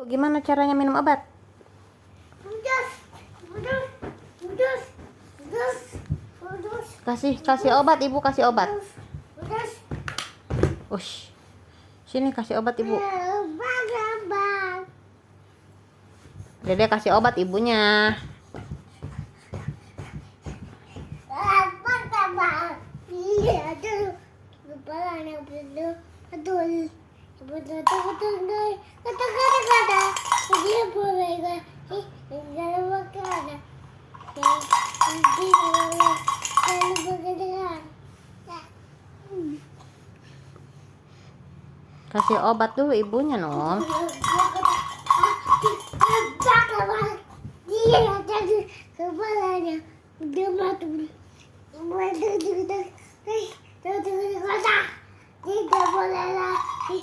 Gimana caranya minum obat? Kasih obat, Ibu kasih obat. Ush. Sini kasih obat, Ibu. Dede kasih obat ibunya. Kasih obat dulu ibunya, Nom. Tidak boleh lagi.